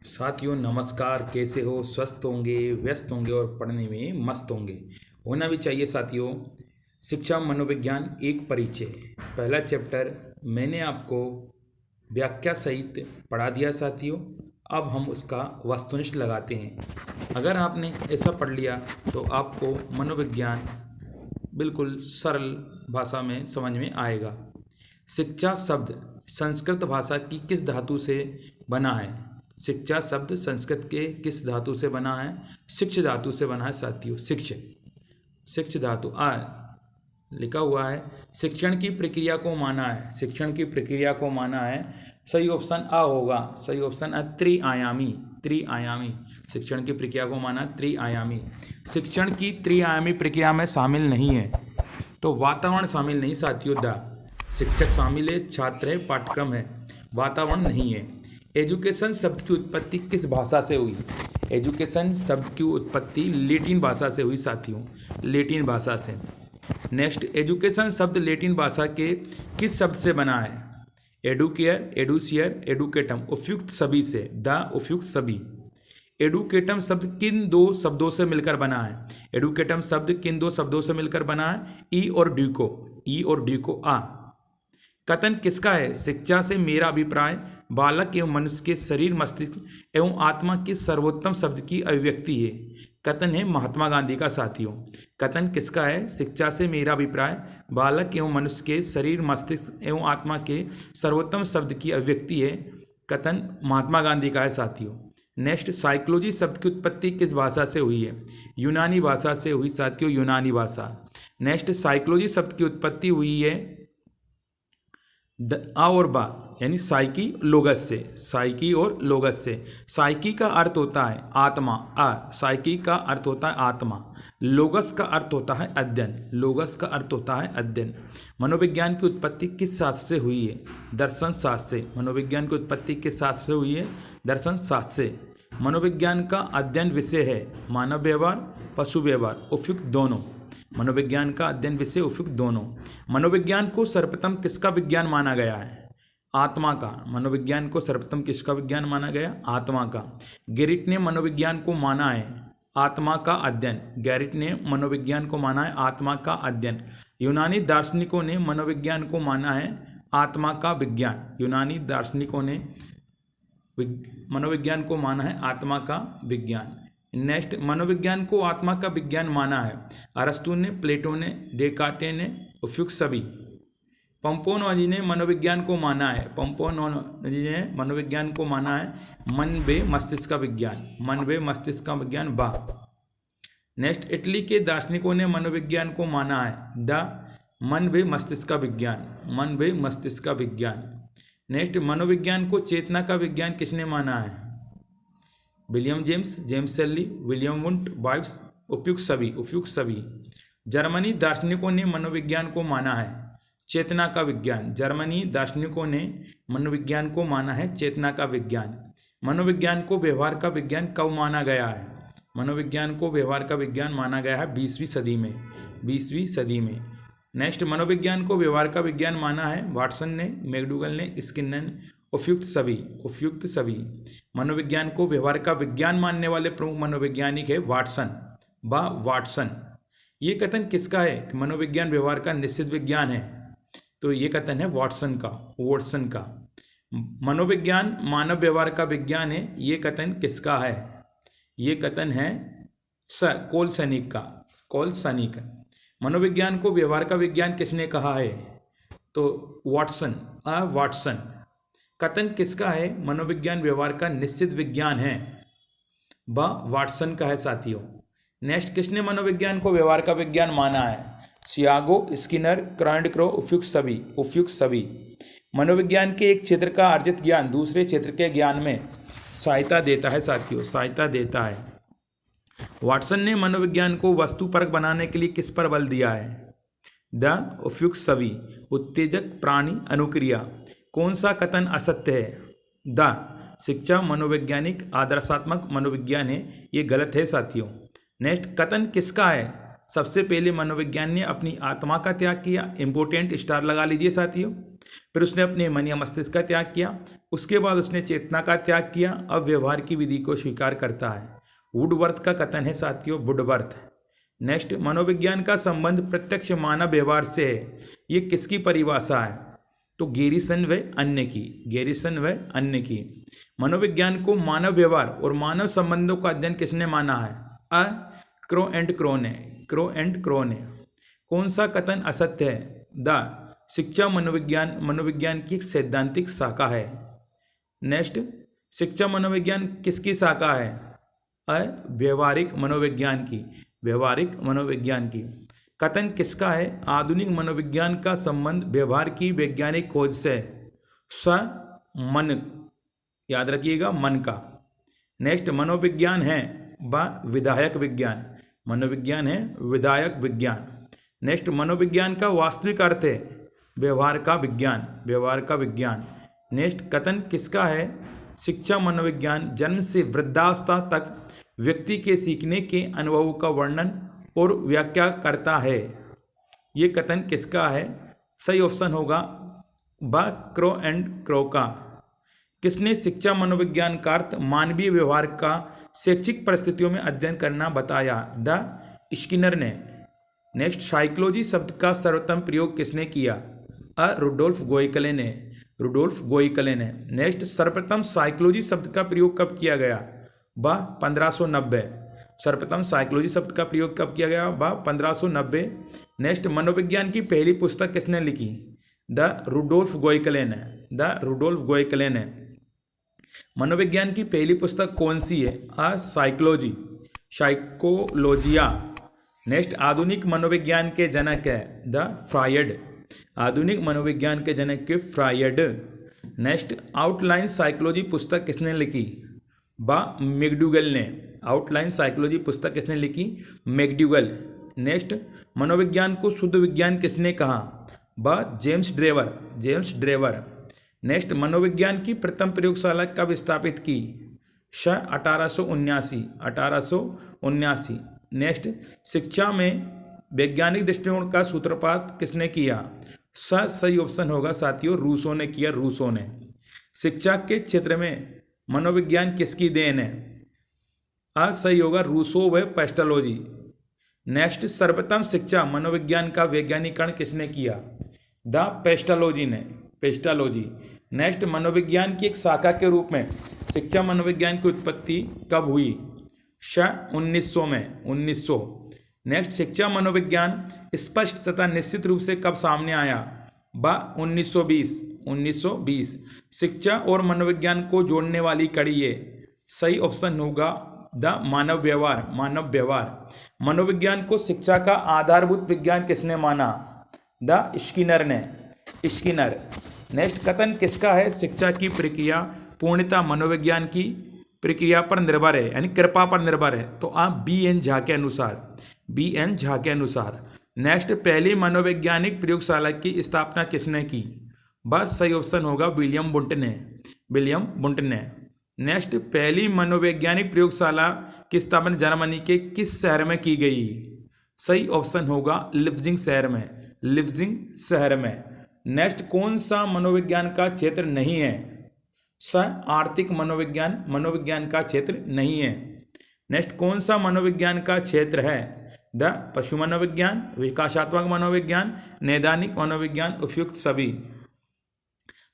साथियों नमस्कार। कैसे हो? स्वस्थ होंगे, व्यस्त होंगे और पढ़ने में मस्त होंगे, होना भी चाहिए साथियों। शिक्षा मनोविज्ञान एक परिचय, पहला चैप्टर मैंने आपको व्याख्या सहित पढ़ा दिया साथियों। अब हम उसका वस्तुनिष्ठ लगाते हैं। अगर आपने ऐसा पढ़ लिया तो आपको मनोविज्ञान बिल्कुल सरल भाषा में समझ में आएगा। शिक्षा शब्द संस्कृत भाषा की किस धातु से बना है? शिक्षा शब्द संस्कृत के किस धातु से बना है? शिक्ष धातु से बना है साथियों। शिक्ष शिक्ष धातु आ लिखा हुआ है। शिक्षण की प्रक्रिया को माना है, शिक्षण की प्रक्रिया को माना है। सही ऑप्शन आ होगा, सही ऑप्शन है त्रिआयामी। त्रिआयामी शिक्षण की प्रक्रिया को माना त्रिआयामी। शिक्षण की त्रिआयामी प्रक्रिया में शामिल नहीं है तो वातावरण शामिल नहीं साथियों। शिक्षक शामिल है, छात्र है, पाठ्यक्रम है, वातावरण नहीं है। एजुकेशन शब्द की उत्पत्ति किस भाषा से हुई? एजुकेशन शब्द की उत्पत्ति लैटिन भाषा से हुई साथियों, लैटिन भाषा से। नेक्स्ट, एजुकेशन शब्द लैटिन भाषा के किस शब्द से बना है? एडुकेयर, एडुसियर, एडुकेटम, उपयुक्त सभी से। द उपयुक्त सभी। एडुकेटम शब्द किन दो शब्दों से मिलकर बना है? एडुकेटम शब्द किन दो शब्दों से मिलकर बना है? ई और ड्यूको, ई और ड्यूको आ। कथन किसका है? शिक्षा से मेरा अभिप्राय बालक एवं मनुष्य के शरीर, मस्तिष्क एवं आत्मा के सर्वोत्तम शब्द की अभिव्यक्ति है। कथन है महात्मा गांधी का साथियों। कथन किसका है? शिक्षा से मेरा अभिप्राय बालक एवं मनुष्य के शरीर, मस्तिष्क एवं आत्मा के सर्वोत्तम शब्द की अभिव्यक्ति है। कथन महात्मा गांधी का है साथियों। नेक्स्ट, साइकोलॉजी शब्द की उत्पत्ति किस भाषा से हुई है? यूनानी भाषा से हुई साथियों, यूनानी भाषा। नेक्स्ट, साइकोलॉजी शब्द की उत्पत्ति हुई है आ और बा यानी साइकी लोगस से। साइकी और लोगस से। साइकी का अर्थ होता है आत्मा, आ साइकी का अर्थ होता है आत्मा। लोगस का अर्थ होता है अध्ययन, लोगस का अर्थ होता है अध्ययन। मनोविज्ञान की उत्पत्ति किस शास्त्र से हुई है? दर्शन शास्त्र से। मनोविज्ञान की उत्पत्ति किस शास्त्र से हुई है? दर्शन शास्त्र से। मनोविज्ञान का अध्ययन विषय है मानव व्यवहार, पशु व्यवहार, उपयुक्त दोनों। मनोविज्ञान का अध्ययन विषय उपयुक्त दोनों। मनोविज्ञान को सर्वप्रथम किसका विज्ञान माना गया है? आत्मा का। मनोविज्ञान को सर्वप्रथम किसका विज्ञान माना गया? आत्मा का। गैरिट ने मनोविज्ञान को माना है आत्मा का अध्ययन। गैरिट ने मनोविज्ञान को माना है आत्मा का अध्ययन। यूनानी दार्शनिकों ने मनोविज्ञान को माना है आत्मा का विज्ञान। यूनानी दार्शनिकों ने मनोविज्ञान को माना है आत्मा का विज्ञान। नेक्स्ट, मनोविज्ञान को आत्मा का विज्ञान माना है अरस्तु ने, प्लेटो ने, डेकार्टे ने, उपयुक्त सभी। पंपोनोजी ने मनोविज्ञान को माना है, पंपोनोजी ने मनोविज्ञान को माना है मन व मस्तिष्क का विज्ञान। मन व मस्तिष्क का विज्ञान बा। नेक्स्ट, इटली के दार्शनिकों ने मनोविज्ञान को माना है द मन व मस्तिष्क का विज्ञान। मन व मस्तिष्क का विज्ञान। नेक्स्ट, मनोविज्ञान को चेतना का विज्ञान किसने माना है? William James, James Shelly, William Wundt, vibes, उपयुक्त सभी, उपयुक्त सभी। जर्मनी दार्शनिकों ने मनोविज्ञान को माना है चेतना का विज्ञान। जर्मनी दार्शनिकों ने मनोविज्ञान को माना है चेतना का विज्ञान। मनोविज्ञान को व्यवहार का विज्ञान कब माना गया है? मनोविज्ञान को व्यवहार का विज्ञान माना गया है 20वीं सदी में, 20वीं सदी में। नेक्स्ट, मनोविज्ञान को व्यवहार का विज्ञान माना है वाटसन ने, मैकडूगल ने, स्किनर ने, उपयुक्त सभी, उपयुक्त सभी। मनोविज्ञान को व्यवहार का विज्ञान मानने वाले प्रमुख मनोवैज्ञानिक है वाटसन, बा वाटसन। ये कथन किसका है कि मनोविज्ञान व्यवहार का निश्चित विज्ञान है? तो ये कथन है वाटसन का, वाटसन का। मनोविज्ञान मानव व्यवहार का विज्ञान है, ये कथन किसका है? ये कथन है कोलसनिक का, कोलसनिक। मनोविज्ञान को व्यवहार का विज्ञान किसने कहा है? तो वाटसन, वाटसन। कथन किसका है? मनोविज्ञान व्यवहार का निश्चित विज्ञान है, ब वाटसन का है साथियों। नेक्स्ट, किसने मनोविज्ञान को व्यवहार का विज्ञान माना है? सियागो, स्किनर, क्रॉन्डक्रो, उपयुक्त सभी, उपयुक्त सभी। मनोविज्ञान के एक क्षेत्र का अर्जित ज्ञान दूसरे क्षेत्र के ज्ञान में सहायता देता है साथियों, सहायता देता है। वाटसन ने मनोविज्ञान को वस्तुपरक बनाने के लिए किस पर बल दिया है? द उपयुक्त सभी। उत्तेजक, प्राणी, अनुक्रिया। कौन सा कथन असत्य है? द शिक्षा मनोवैज्ञानिक आदर्शात्मक मनोविज्ञान है, ये गलत है साथियों। नेक्स्ट, कथन किसका है? सबसे पहले मनोविज्ञान ने अपनी आत्मा का त्याग किया, इंपोर्टेंट स्टार लगा लीजिए साथियों। फिर उसने अपने मन या मस्तिष्क का त्याग किया, उसके बाद उसने चेतना का त्याग किया। अब व्यवहार की विधि को स्वीकार करता है। वुडवर्थ का कथन है साथियों, वुडवर्थ। नेक्स्ट, मनोविज्ञान का संबंध प्रत्यक्ष मानव व्यवहार से है। ये किसकी परिभाषा है? तो गेरिसन व अन्य की, गेरिसन व अन्य की। मनोविज्ञान को मानव व्यवहार और मानव संबंधों का अध्ययन किसने माना है? क्रो एंड क्रो ने, क्रो एंड क्रो ने। कौन सा कथन असत्य है? शिक्षा मनोविज्ञान मनोविज्ञान की एक सैद्धांतिक शाखा है। नेक्स्ट, शिक्षा मनोविज्ञान किसकी शाखा है? व्यवहारिक मनोविज्ञान की, व्यवहारिक मनोविज्ञान की। कथन किसका है? आधुनिक मनोविज्ञान का संबंध व्यवहार की वैज्ञानिक खोज से, मन, याद रखिएगा, मन का। नेक्स्ट, मनोविज्ञान है विधायक विज्ञान, मनोविज्ञान है विधायक विज्ञान। नेक्स्ट, मनोविज्ञान का वास्तविक अर्थ है व्यवहार का विज्ञान, व्यवहार का विज्ञान। नेक्स्ट, कथन किसका है? शिक्षा मनोविज्ञान जन्म से वृद्धावस्था तक व्यक्ति के सीखने के अनुभवों का वर्णन और व्याख्या करता है। ये कथन किसका है? सही ऑप्शन होगा क्रो एंड क्रो का। किसने शिक्षा मनोविज्ञान का अर्थ मानवीय व्यवहार का शैक्षिक परिस्थितियों में अध्ययन करना बताया? स्किनर ने। नेक्स्ट, साइकोलॉजी शब्द का सर्वोत्तम प्रयोग किसने किया? रुडोल्फ गोइकले ने, रुडोल्फ गोइकले ने। नेक्स्ट, सर्वप्रथम साइकोलॉजी शब्द का प्रयोग कब किया गया? 1590। सर्वप्रथम साइकोलॉजी शब्द का प्रयोग कब किया गया? 1590। नेक्स्ट, मनोविज्ञान की पहली पुस्तक किसने लिखी? रुडोल्फ गोइकले ने, रुडोल्फ गोइकले ने। मनोविज्ञान की पहली पुस्तक कौन सी है? साइकोलॉजी, साइकोलॉजिया। नेक्स्ट, आधुनिक मनोविज्ञान के जनक है फ्रायड, आधुनिक मनोविज्ञान के जनक के फ्रायड। नेक्स्ट, आउटलाइन साइकोलॉजी पुस्तक किसने लिखी? मैकडूगल ने। आउटलाइन साइकोलॉजी पुस्तक किसने लिखी? मैकडूगल। नेक्स्ट, मनोविज्ञान को शुद्ध विज्ञान किसने कहा? James Drever, James Drever. Next, मनोविज्ञान की प्रथम प्रयोगशाला कब स्थापित की? 1879, 1879। नेक्स्ट, शिक्षा में वैज्ञानिक दृष्टिकोण का सूत्रपात किसने किया? सही ऑप्शन होगा साथियों, रूसो ने किया, रूसो ने। शिक्षा के क्षेत्र में मनोविज्ञान किसकी देन है? सही होगा रूसो व पेस्टोलॉजी। नेक्स्ट, सर्वप्रथम शिक्षा मनोविज्ञान का वैज्ञानिकरण किसने किया? पेस्टोलॉजी ने, पेस्टोलॉजी। नेक्स्ट, मनोविज्ञान की एक शाखा के रूप में शिक्षा मनोविज्ञान की उत्पत्ति कब हुई? 1900 में, 1900। नेक्स्ट, शिक्षा मनोविज्ञान स्पष्ट तथा निश्चित रूप से कब सामने आया? 1920, 1920। शिक्षा और मनोविज्ञान को जोड़ने वाली कड़ी है। सही ऑप्शन होगा मानव व्यवहार, मानव व्यवहार। मनोविज्ञान को शिक्षा का आधारभूत विज्ञान किसने माना? स्किनर ने, स्किनर। नेक्स्ट, कथन किसका है? शिक्षा की प्रक्रिया पूर्णतः मनोविज्ञान की प्रक्रिया पर निर्भर है, यानी कृपा पर निर्भर है। तो आप BN झा के अनुसार, BN झा के अनुसार। नेक्स्ट, पहली मनोवैज्ञानिक प्रयोगशाला की स्थापना किसने की? बस सही ऑप्शन होगा विलियम वुंट ने, विलियम वुंट ने। नेक्स्ट, पहली मनोवैज्ञानिक प्रयोगशाला की स्थापना जर्मनी के किस शहर में की गई? सही ऑप्शन होगा लिप्जिंग शहर में, लिप्जिंग शहर में। नेक्स्ट, कौन सा मनोविज्ञान का क्षेत्र नहीं है? आर्थिक मनोविज्ञान मनोविज्ञान का क्षेत्र नहीं है। नेक्स्ट, कौन सा मनोविज्ञान का क्षेत्र है? पशु मनोविज्ञान, विकासात्मक मनोविज्ञान, नैदानिक मनोविज्ञान, उपयुक्त सभी।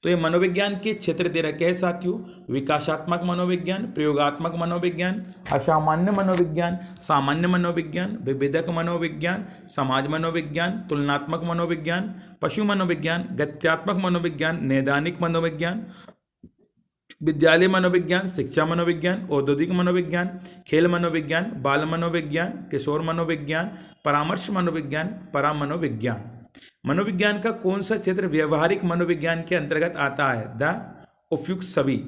तो ये मनोविज्ञान के क्षेत्र दे रखे हैं साथियों, विकासात्मक मनोविज्ञान, प्रयोगात्मक मनोविज्ञान, असामान्य मनोविज्ञान, सामान्य मनोविज्ञान, विविधक मनोविज्ञान, समाज मनोविज्ञान, तुलनात्मक मनोविज्ञान, पशु मनोविज्ञान, गत्यात्मक मनोविज्ञान, नैदानिक मनोविज्ञान, विद्यालय मनोविज्ञान, शिक्षा मनोविज्ञान, औद्योगिक मनोविज्ञान, खेल मनोविज्ञान, बाल मनोविज्ञान, किशोर मनोविज्ञान, परामर्श मनोविज्ञान, परामनोविज्ञान। मनोविज्ञान का कौन सा क्षेत्र व्यवहारिक मनोविज्ञान के अंतर्गत आता है? उपयुक्त सभी।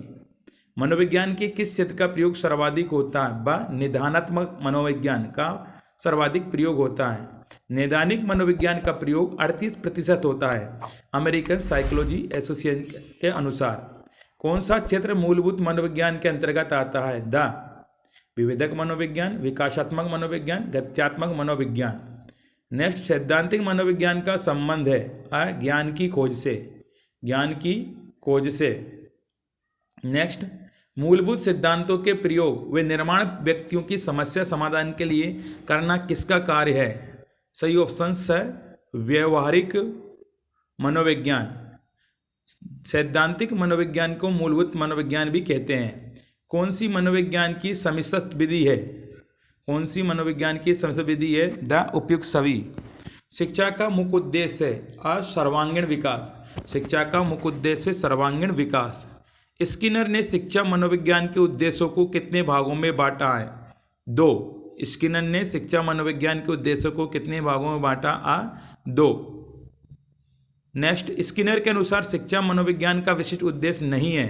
मनोविज्ञान के किस क्षेत्र का प्रयोग सर्वाधिक होता है? निदानात्मक मनोविज्ञान का सर्वाधिक प्रयोग होता है। नैदानिक मनोविज्ञान का प्रयोग 38% होता है अमेरिकन साइकोलॉजी एसोसिएशन के अनुसार। कौन सा क्षेत्र मूलभूत मनोविज्ञान के अंतर्गत आता है? विविधक मनोविज्ञान, विकासात्मक मनोविज्ञान, गत्यात्मक मनोविज्ञान। नेक्स्ट, सैद्धांतिक मनोविज्ञान का संबंध है ज्ञान की खोज से, ज्ञान की खोज से। नेक्स्ट, मूलभूत सिद्धांतों के प्रयोग व निर्माण व्यक्तियों की समस्या समाधान के लिए करना किसका कार्य है? सही ऑप्शन है व्यवहारिक मनोविज्ञान। सैद्धांतिक मनोविज्ञान को मूलभूत मनोविज्ञान भी कहते हैं। कौन सी मनोविज्ञान की समिश्र विधि है? कौन सी मनोविज्ञान की समिश्र विधि है? द उपयुक्त सभी। शिक्षा का मुख्य उद्देश्य है सर्वांगीण विकास। शिक्षा का मुख्य उद्देश्य सर्वांगीण विकास। स्किनर ने शिक्षा मनोविज्ञान के उद्देश्यों को कितने भागों में बांटा है? 2। स्किनर ने शिक्षा मनोविज्ञान के उद्देश्यों को कितने भागों में बांटा? 2। नेक्स्ट, स्किनर के अनुसार शिक्षा मनोविज्ञान का विशिष्ट उद्देश्य नहीं है।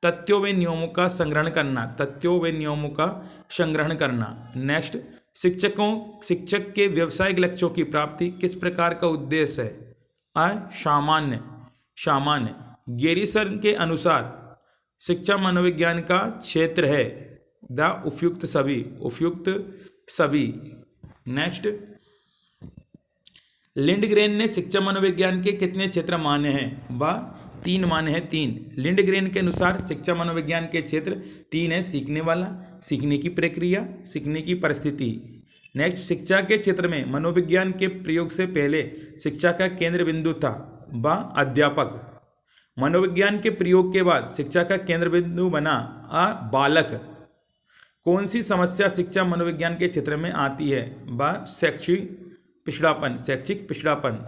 तथ्यों व नियमों का संग्रहण करना, तथ्यों व नियमों का संग्रहण करना। नेक्स्ट, शिक्षक के व्यावसायिक लक्ष्यों की प्राप्ति किस प्रकार का उद्देश्य है? सामान्य। सामान्य। गेरिसन के अनुसार शिक्षा मनोविज्ञान का क्षेत्र है द उपयुक्त सभी। उपयुक्त सभी। नेक्स्ट, लिंडग्रेन ने शिक्षा मनोविज्ञान के कितने क्षेत्र माने हैं? 3 माने हैं। 3। लिंडग्रेन के अनुसार शिक्षा मनोविज्ञान के क्षेत्र 3 है। सीखने वाला, सीखने की प्रक्रिया, सीखने की परिस्थिति। नेक्स्ट, शिक्षा के क्षेत्र में मनोविज्ञान के प्रयोग से पहले शिक्षा का केंद्र बिंदु था अध्यापक। मनोविज्ञान के प्रयोग के बाद शिक्षा का केंद्र बिंदु बना बालक। कौन सी समस्या शिक्षा मनोविज्ञान के क्षेत्र में आती है? शैक्षिक पिछड़ापन। शैक्षिक पिछड़ापन।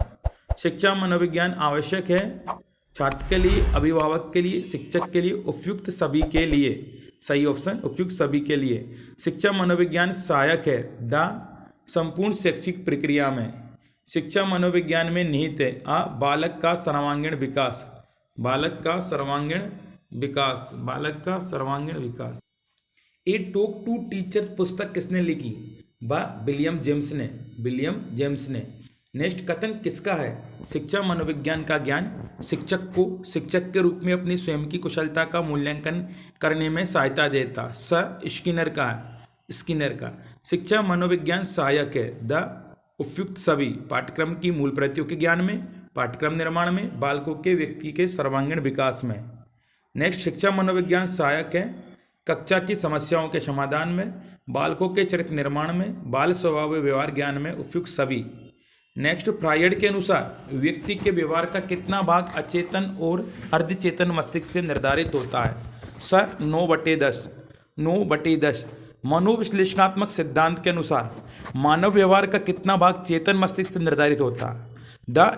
शिक्षा मनोविज्ञान आवश्यक है छात्र के लिए, अभिभावक के लिए, शिक्षक के लिए, उपयुक्त सभी के लिए। सही ऑप्शन उपयुक्त सभी के लिए। शिक्षा मनोविज्ञान सहायक है द संपूर्ण शैक्षिक प्रक्रिया में। शिक्षा मनोविज्ञान में निहित है बालक का सर्वांगीण विकास। बालक का सर्वांगीण विकास। बालक का सर्वांगीण विकास। ए टॉक टू टीचर पुस्तक किसने लिखी? विलियम जेम्स ने। विलियम जेम्स ने। नेक्स्ट, कथन किसका है? शिक्षा मनोविज्ञान का ज्ञान शिक्षक को शिक्षक के रूप में अपनी स्वयं की कुशलता का मूल्यांकन करने में सहायता देता। स्किनर का है। स्किनर का। शिक्षा मनोविज्ञान सहायक है द उपयुक्त सभी। पाठ्यक्रम की मूल प्रतियों के ज्ञान में, पाठ्यक्रम निर्माण में, बालकों के व्यक्ति के सर्वांगीण विकास में। नेक्स्ट, शिक्षा मनोविज्ञान सहायक है कक्षा की समस्याओं के समाधान में, बालकों के चरित्र निर्माण में, बाल स्वभाव व व्यवहार ज्ञान में, उपयुक्त सभी। नेक्स्ट, फ्रायड के अनुसार व्यक्ति के व्यवहार का कितना भाग अचेतन और अर्धचेतन मस्तिष्क से निर्धारित होता है? 9/10। 9/10। मनोविश्लेषणात्मक सिद्धांत के अनुसार मानव व्यवहार का कितना भाग चेतन मस्तिष्क से निर्धारित होता है?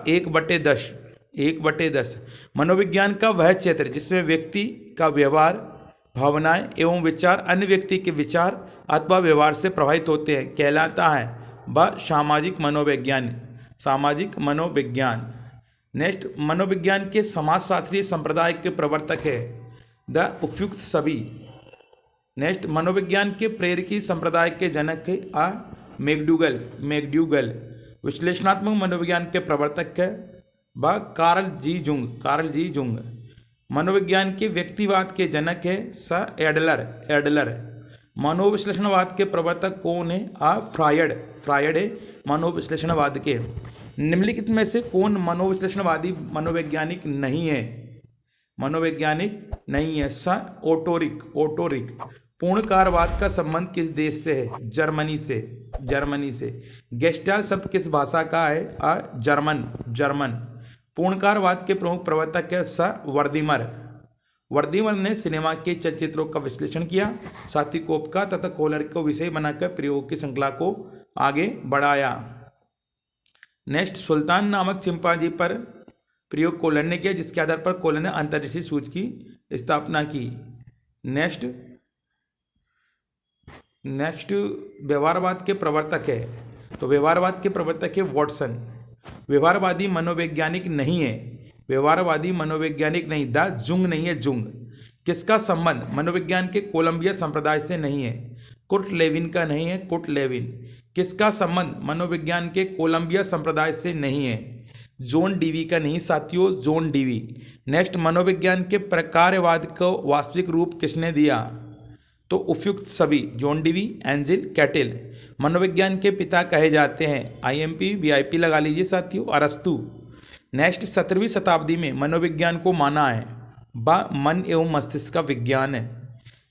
1/10। 1/10। मनोविज्ञान का वह क्षेत्र जिसमें व्यक्ति का व्यवहार, भावनाएं एवं विचार अन्य व्यक्ति के विचार अथवा व्यवहार से प्रभावित होते हैं कहलाता है सामाजिक मनोविज्ञान। सामाजिक मनोविज्ञान। नेक्स्ट, मनोविज्ञान के समाजशास्त्रीय संप्रदाय के प्रवर्तक है द उपयुक्त सभी। नेक्स्ट, मनोविज्ञान के प्रेरकी संप्रदाय के जनक है मैकडूगल। मैकडूगल। विश्लेषणात्मक मनोविज्ञान के प्रवर्तक है कार्ल जी जुंग। कार्ल जी जुंग। मनोविज्ञान के व्यक्तिवाद के जनक है एडलर। एडलर। मनोविश्लेषणवाद के प्रवर्तक कौन है? फ्रायड। फ्रायड है मनोविश्लेषणवाद के। निम्नलिखित में से कौन मनोविश्लेषणवादी मनोवैज्ञानिक नहीं है? मनोवैज्ञानिक नहीं है ओटोरिक। ओटोरिक। पूर्णकारवाद का संबंध किस देश से है? जर्मनी से। जर्मनी से। गेस्टाल्ट शब्द किस भाषा का है? जर्मन। जर्मन। पूर्णकारवाद के प्रमुख प्रवर्तक है वर्दीमर। वर्दीमर ने सिनेमा के चलचित्रों का विश्लेषण किया, साथ ही कोपका तथा कोलर को विषय बनाकर प्रयोग की श्रृंखला को आगे बढ़ाया। नेक्स्ट, सुल्तान नामक चिंपांजी पर प्रयोग कोलर ने किया, जिसके आधार पर कोलर ने अंतर्राष्ट्रीय सूच की स्थापना की। नेक्स्ट व्यवहारवाद के प्रवर्तक है, तो व्यवहारवाद के प्रवर्तक है वॉटसन। व्यवहारवादी मनोवैज्ञानिक नहीं है। व्यवहारवादी मनोवैज्ञानिक नहीं जुंग नहीं है। जुंग। किसका संबंध मनोविज्ञान के कोलंबिया संप्रदाय से नहीं है? कुर्ट लेविन का नहीं है। Kurt Lewin. किसका संबंध मनोविज्ञान के कोलंबिया संप्रदाय से नहीं है? जॉन डीवी का नहीं साथियों, जॉन डीवी। नेक्स्ट, मनोविज्ञान के प्रकारवाद को वास्तविक रूप किसने दिया? तो उपयुक्त सभी जॉन डीवी, एंजिल, कैटेल मनोविज्ञान के पिता कहे जाते हैं। आईएमपी वीआईपी लगा लीजिए साथियों। अरस्तु नेक्स्ट 17वीं शताब्दी में मनोविज्ञान को माना है व मन एवं मस्तिष्क का विज्ञान है।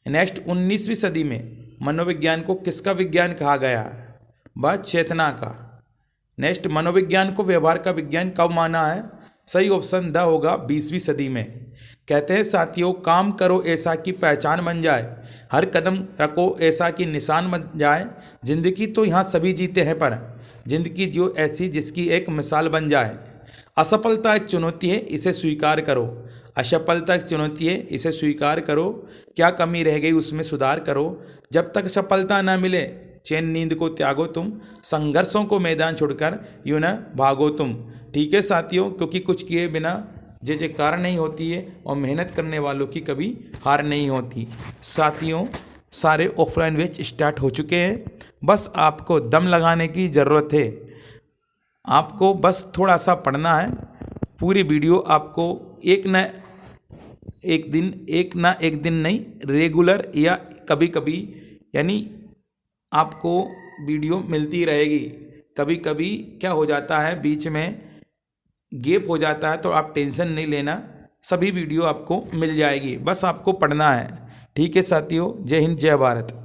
नेक्स्ट 19वीं सदी में मनोविज्ञान को किसका विज्ञान कहा गया है? व चेतना का। नेक्स्ट मनोविज्ञान को व्यवहार का विज्ञान कब माना है? सही ऑप्शन द होगा 20वीं सदी में। कहते हैं साथियों, काम करो ऐसा कि पहचान बन जाए, हर कदम रखो ऐसा कि निशान बन जाए। जिंदगी तो यहाँ सभी जीते हैं पर जिंदगी जियो ऐसी जिसकी एक मिसाल बन जाए। असफलता एक चुनौती है, इसे स्वीकार करो। असफलता एक चुनौती है, इसे स्वीकार करो। क्या कमी रह गई उसमें सुधार करो। जब तक सफलता न मिले चैन नींद को त्यागो तुम, संघर्षों को मैदान छोड़कर यूं न भागो तुम। ठीक है साथियों, क्योंकि कुछ किए बिना जय जयकार नहीं होती है और मेहनत करने वालों की कभी हार नहीं होती। साथियों, सारे ऑफलाइन बैच स्टार्ट हो चुके हैं, बस आपको दम लगाने की ज़रूरत है। आपको बस थोड़ा सा पढ़ना है। पूरी वीडियो आपको एक ना एक दिन नहीं, रेगुलर या कभी कभी यानी आपको वीडियो मिलती रहेगी। कभी कभी क्या हो जाता है, बीच में गैप हो जाता है, तो आप टेंशन नहीं लेना, सभी वीडियो आपको मिल जाएगी, बस आपको पढ़ना है। ठीक है साथियों, जय हिंद, जय भारत।